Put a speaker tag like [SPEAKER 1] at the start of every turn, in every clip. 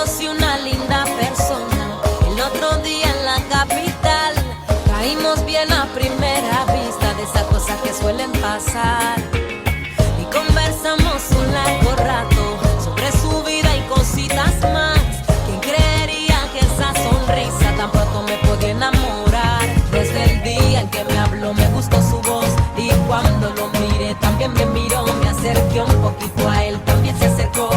[SPEAKER 1] conocí una linda persona el otro día en la capital. Caímos bien a primera vista, de esas cosas que suelen pasar. Y conversamos un largo rato sobre su vida y cositas más. ¿Quién creería que esa sonrisa tan pronto me podía enamorar? Desde el día en que me habló me gustó su voz, y cuando lo miré también me miró. Me acerqué un poquito a él, también se acercó,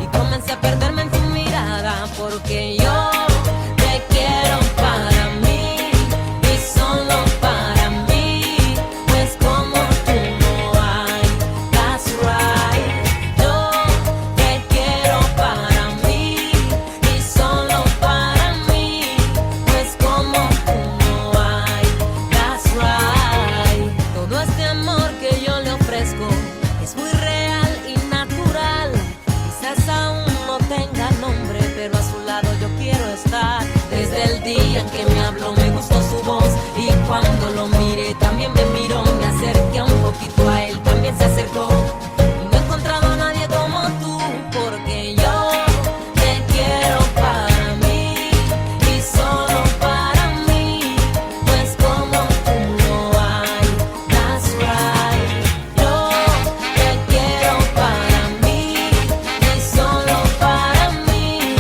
[SPEAKER 1] y comencé a perderme en tu mirada, porque yo te quiero para mí y solo para mí, pues como tú no hay. That's right. Yo te quiero para mí y solo para mí, pues como tú no hay. That's right. Todo este amor que yo le ofrezco es muy real y natural. Quizás aún no tenga nombre, pero a su lado yo quiero estar. Desde el día en que me habló me gustó su voz, y cuando lo miré también me miró. Me acerqué un poquito a él, también se acercó, y no he encontrado a nadie como tú, porque yo te quiero para mí y solo para mí, pues como tú no hay. That's right. Yo te quiero para mí y solo para mí,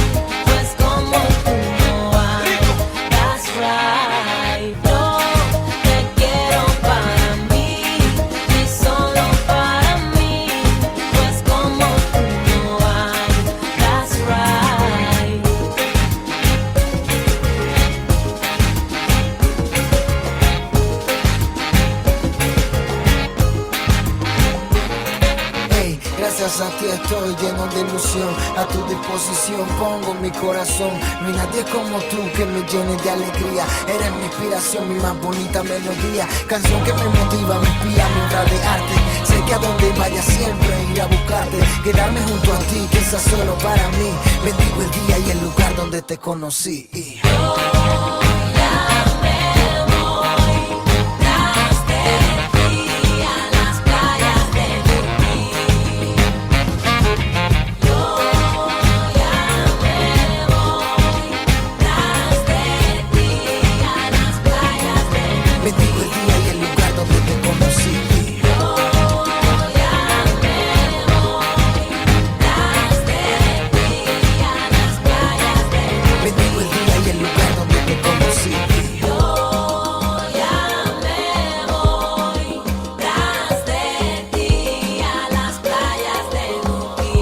[SPEAKER 1] pues como tú no hay. That's right. Yo te quiero para mí y solo para mí, pues como tú no hay. That's right.
[SPEAKER 2] Hey, gracias a ti estoy lleno de ilusión. A tu disposición pongo mi corazón. No hay nadie como tú que me llene de alegría. Eres mi inspiración, mi más bonita melodía. Canción que me motiva, me inspira, me irradiarte. Sé que a donde vaya siempre iré a buscarte. Quedarme junto a ti, quizás solo para mí. Bendigo el día y el lugar donde te conocí. Bendigo el día y el lugar donde te conocí. Bendigo el día y el lugar donde te conocí.
[SPEAKER 1] Tras de ti a las playas de Nubí.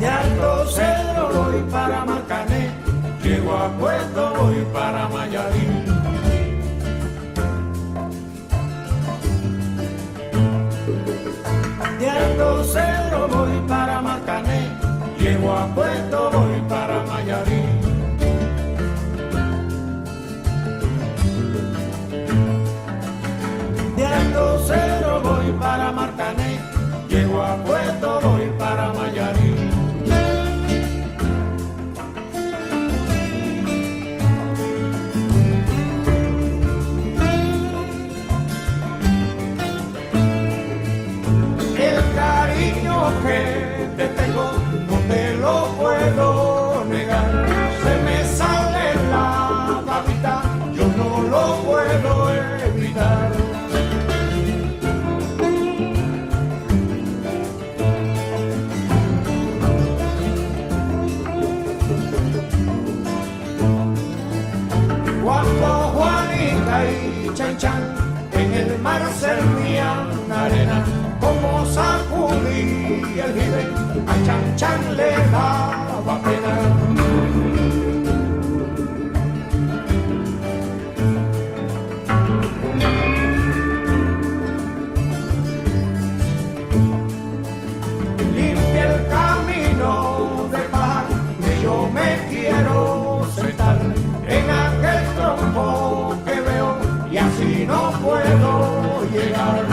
[SPEAKER 3] De Alto Cedro voy para Marcané, llego a Puerto voy para Mayarín. De Alto Cedro voy para Marcané, llego a Puerto voy para Mayarín. De Alto Cedro voy para Marcané, llego a Puerto voy para Mayarín. El cariño que te tengo no te lo puedo negar. Se me sale la babita, yo no lo puedo evitar. Cuando Juanita y Chan Chan en el mar servían arena, como sacudí el jibe, a Chan Chan le daba pena. Limpia el camino de paz, que yo me quiero sentar en aquel tronco que veo, y así no puedo llegar.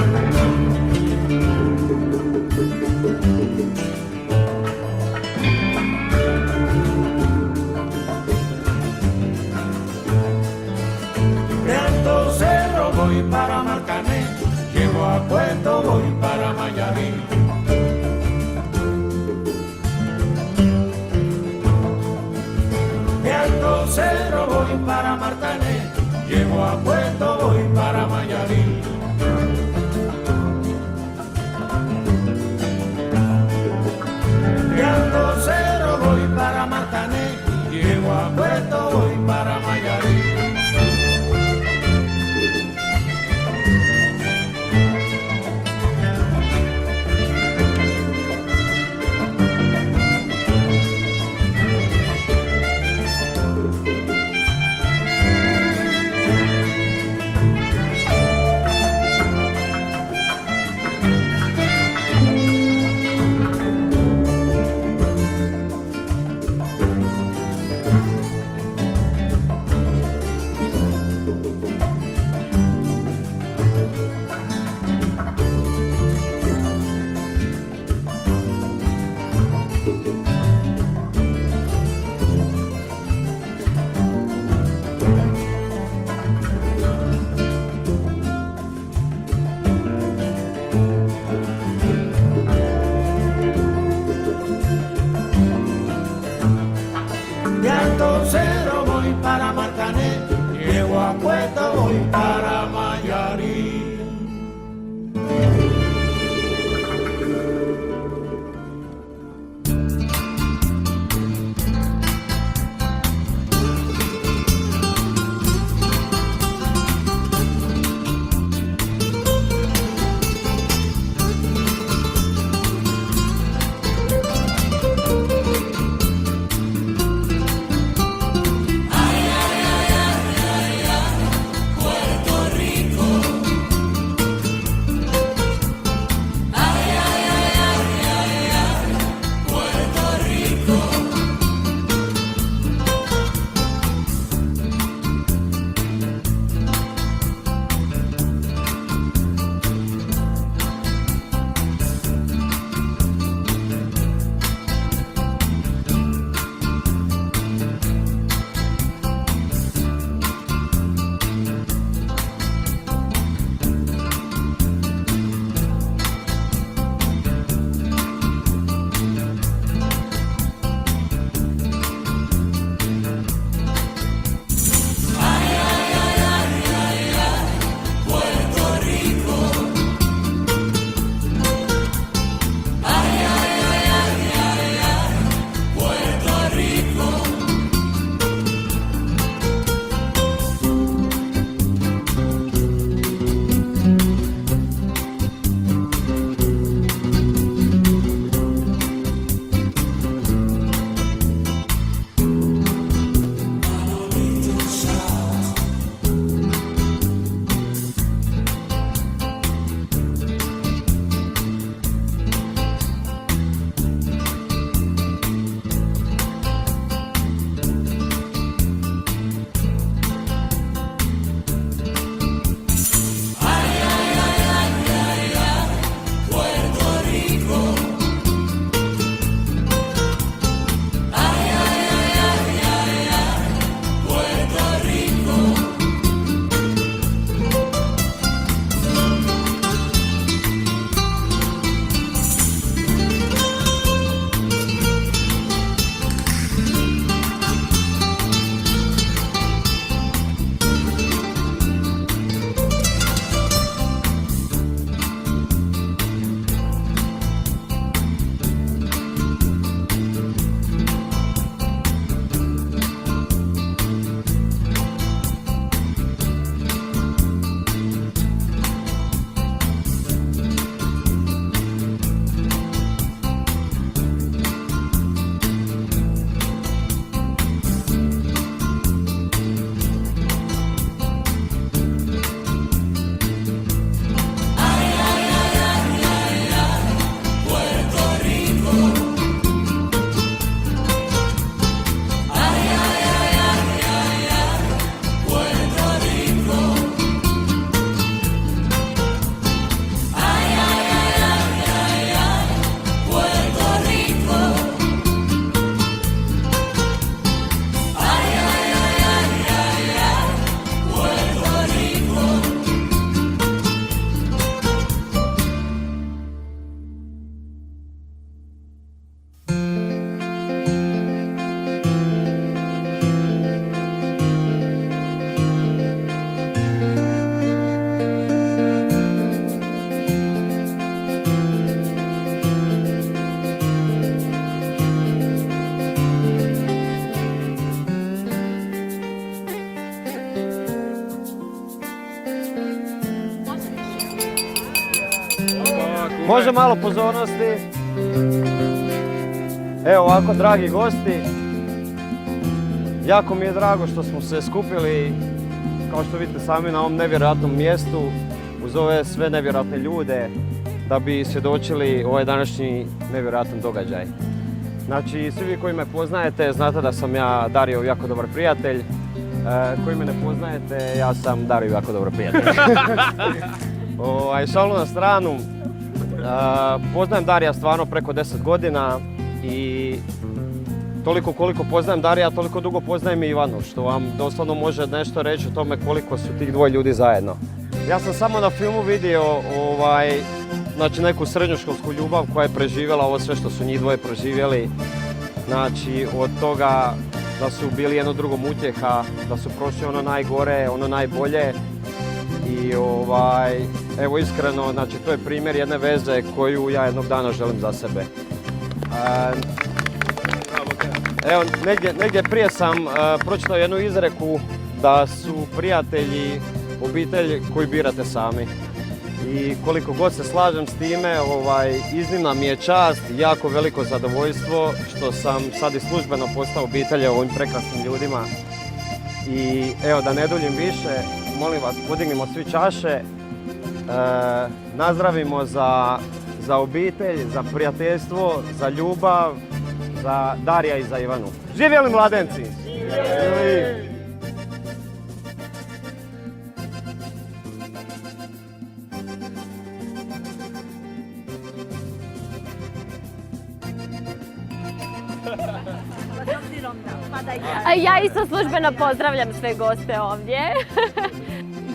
[SPEAKER 4] Može malo pozornosti. Evo ovako, dragi gosti. Jako mi je drago što smo se skupili, kao što vidite sami, na ovom nevjerojatnom mjestu, uz ove sve nevjerojatne ljude, da bi svjedočili ovaj današnji nevjerojatan događaj. Znači, svi vi koji me poznajete, znate da sam ja Dario jako dobar prijatelj. Koji me ne poznajete, ja sam Dario jako dobar prijatelj. Šalu na stranu, poznajem Darija stvarno preko 10 godina i toliko koliko poznajem Darija, toliko dugo poznajem i Ivanu, što vam doslovno može nešto reći o tome koliko su tih dvoje ljudi zajedno. Ja sam samo na filmu vidio znači, neku srednjoškolsku ljubav koja je preživjela ovo sve što su njih dvoje proživjeli. Znači, od toga da su bili jedno drugom utjeha, da su prošli ono najgore, ono najbolje. I evo iskreno, znači to je primjer jedne veze koju ja jednog dana želim za sebe. Evo, negdje prije sam pročitao jednu izreku da su prijatelji obitelj koju birate sami. I koliko god se slažem s time, iznimna mi je čast, jako veliko zadovoljstvo što sam sad i službeno postao obitelj ovim prekrasnim ljudima. I evo, da ne duljim više, molim vas, podignimo svi čaše, nazdravimo za obitelj, za prijateljstvo, za ljubav, za Darija i za Ivanu. Živjeli mladenci! Živjeli!
[SPEAKER 5] A ja isto službeno pozdravljam sve goste ovdje.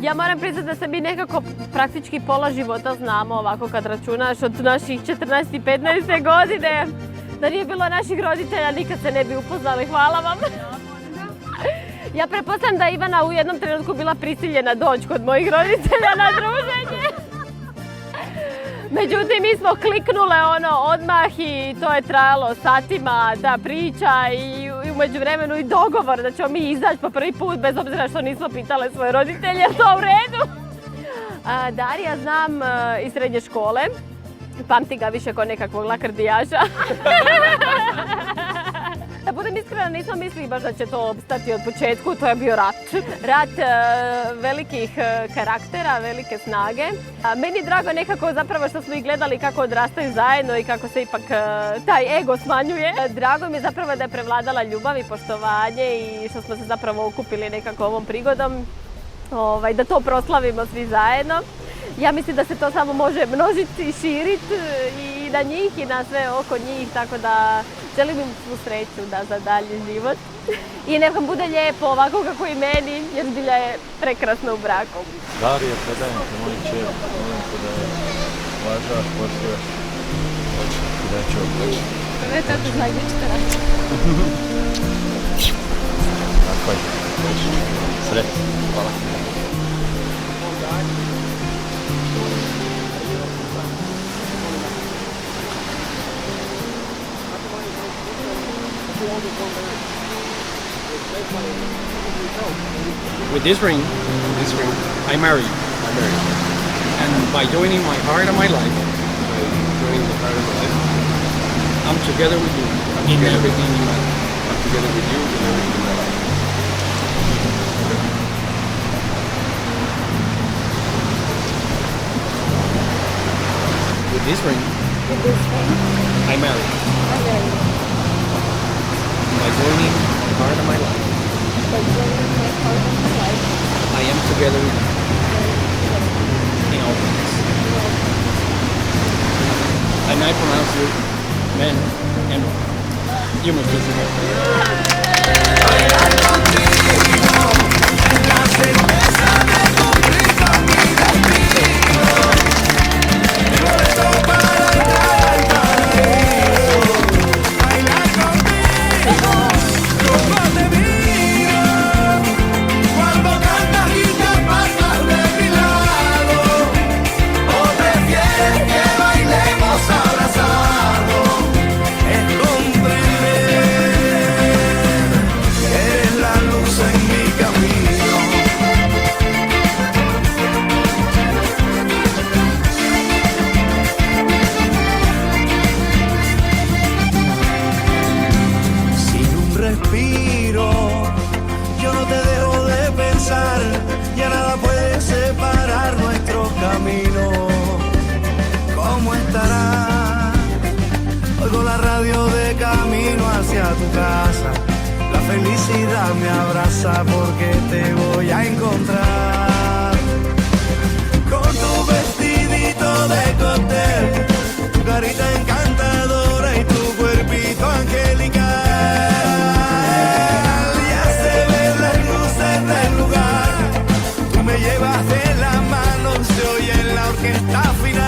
[SPEAKER 5] Ja moram priznati da se mi nekako praktički pola života znamo ovako kad računaš od naših 14. i 15. godine. Da nije bilo naših roditelja nikad se ne bi upoznali, hvala vam. Ja pretpostavljam da je Ivana u jednom trenutku bila prisiljena doći kod mojih roditelja na druženje. Međutim, mi smo kliknule odmah i to je trajalo satima, ta priča i u međuvremenu i dogovor da ćemo mi izaći po prvi put bez obzira što nismo pitale svoje roditelje, je to u redu? Darija znam iz srednje škole, pamti ga više kao nekakvog lakrdijaša. Da budem iskrena, nismo mislili baš da će to obstati od početku, to je bio rat. Rat velikih karaktera, velike snage. Meni je drago nekako zapravo što smo ih gledali kako odrastaju zajedno i kako se ipak taj ego smanjuje. Drago mi je zapravo da je prevladala ljubav i poštovanje i što smo se zapravo okupili nekako ovom prigodom. Da to proslavimo svi zajedno. Ja mislim da se to samo može množiti i širiti i na njih i na sve oko njih, tako da želim im svu sreću za dalji život. I neka bude lijepo ovako kako i meni, jer zbilja je prekrasno u braku.
[SPEAKER 6] Darija, predajem te moju čer, molim te da je važaš, poštuješ i da će obleći.
[SPEAKER 5] Ne, tako znaj gdje ćete raditi.
[SPEAKER 6] Tako je, sretno, hvala.
[SPEAKER 7] With this ring, I marry you. And by joining my heart and my life, I'm together with you in everything you have. I'm together with you in everything you have. With this ring, I marry you. By joining my heart and my life, I am together with you in all things. And I pronounce you men and women. You may kiss me.
[SPEAKER 8] hacia tu casa. La felicidad me abraza porque te voy a encontrar. Con tu vestidito de cóctel, tu carita encantadora y tu cuerpito angelical. Ya se ven las luces del lugar, tú me llevas de la mano, se oye en la orquesta final.